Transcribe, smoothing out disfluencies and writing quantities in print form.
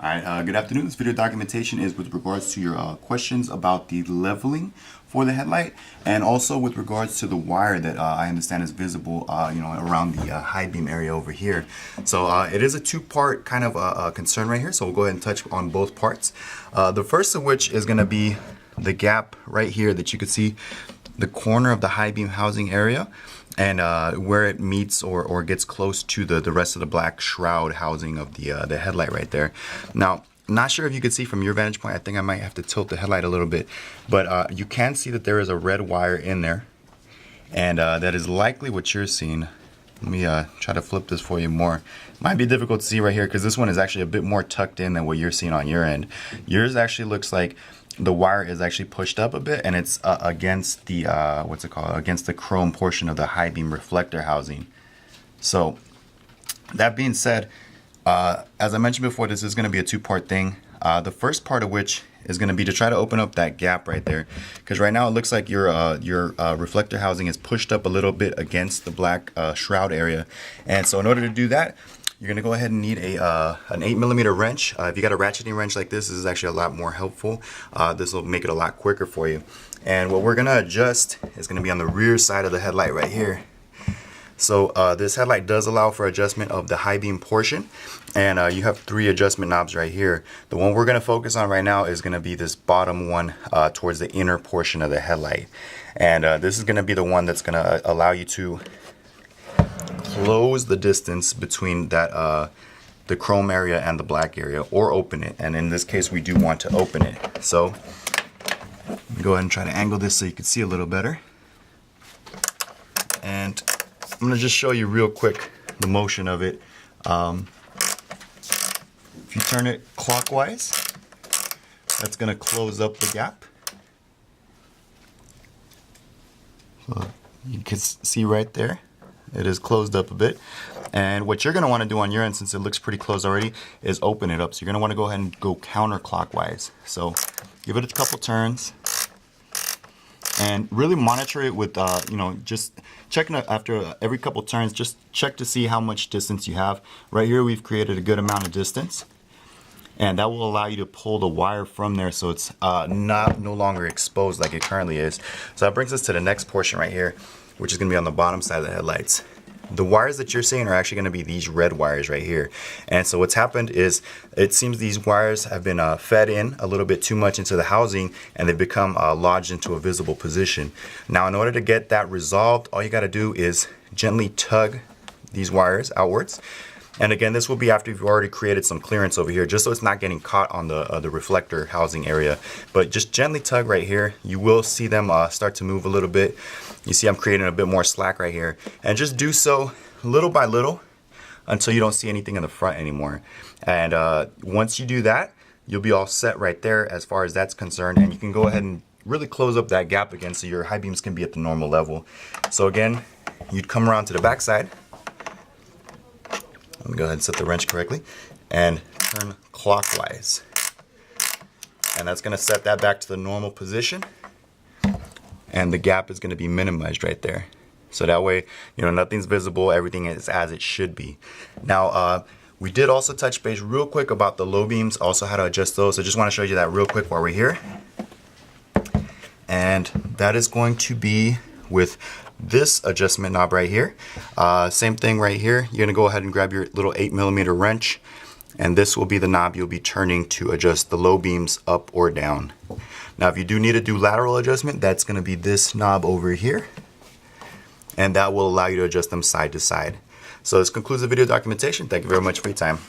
All right, good afternoon. This video documentation is with regards to your questions about the leveling for the headlight, and also with regards to the wire that I understand is visible, around the high beam area over here. So it is a two-part kind of concern right here. So we'll go ahead and touch on both parts. The first of which is going to be the gap right here that you can see, the corner of the high beam housing area, and where it meets or gets close to the rest of the black shroud housing of the headlight right there. Now, not sure if you can see from your vantage point. I think I might have to tilt the headlight a little bit, but you can see that there is a red wire in there, and that is likely what you're seeing. Let me try to flip this for you more. Might be difficult to see right here because this one is actually a bit more tucked in than what you're seeing on your end. Yours actually looks like the wire is actually pushed up a bit, and it's against the against the chrome portion of the high beam reflector housing. So that being said, as I mentioned before, this is going to be a two-part thing. The first part of which is going to be to try to open up that gap right there, because right now it looks like your reflector housing is pushed up a little bit against the black shroud area. And so in order to do that, you're going to go ahead and need an 8mm wrench. If you got a ratcheting wrench like this is actually a lot more helpful. This will make it a lot quicker for you. And what we're going to adjust is going to be on the rear side of the headlight right here. So this headlight does allow for adjustment of the high beam portion, and you have 3 adjustment knobs right here. The one we're going to focus on right now is going to be this bottom one towards the inner portion of the headlight. And this is going to be the one that's going to allow you to close the distance between that the chrome area and the black area, or open it. And in this case, we do want to open it. So let me go ahead and try to angle this so you can see a little better. And I'm going to just show you real quick the motion of it. If you turn it clockwise, that's going to close up the gap. So you can see right there, it is closed up a bit. And what you're going to want to do on your end, since it looks pretty close already, is open it up. So you're going to want to go ahead and go counterclockwise. So give it a couple turns. And really monitor it with, just checking after every couple turns, just check to see how much distance you have. Right here, we've created a good amount of distance. And that will allow you to pull the wire from there so it's no longer exposed like it currently is. So that brings us to the next portion right here, which is going to be on the bottom side of the headlights. The wires that you're seeing are actually going to be these red wires right here. And so what's happened is it seems these wires have been fed in a little bit too much into the housing, and they've become lodged into a visible position. Now, in order to get that resolved, all you got to do is gently tug these wires outwards. And again, this will be after you've already created some clearance over here, just so it's not getting caught on the reflector housing area. But just gently tug right here. You will see them start to move a little bit. You see I'm creating a bit more slack right here. And just do so little by little until you don't see anything in the front anymore. And once you do that, you'll be all set right there as far as that's concerned. And you can go ahead and really close up that gap again so your high beams can be at the normal level. So again, you'd come around to the back side. Let me go ahead and set the wrench correctly and turn clockwise. And that's going to set that back to the normal position. And the gap is going to be minimized right there. So that way, nothing's visible, everything is as it should be. Now, we did also touch base real quick about the low beams, also how to adjust those. So just want to show you that real quick while we're here. And that is going to be with this adjustment knob right here. Same thing right here. You're gonna go ahead and grab your little 8mm wrench, and this will be the knob you'll be turning to adjust the low beams up or down. Now, if you do need to do lateral adjustment, that's gonna be this knob over here, and that will allow you to adjust them side to side. So this concludes the video documentation. Thank you very much for your time.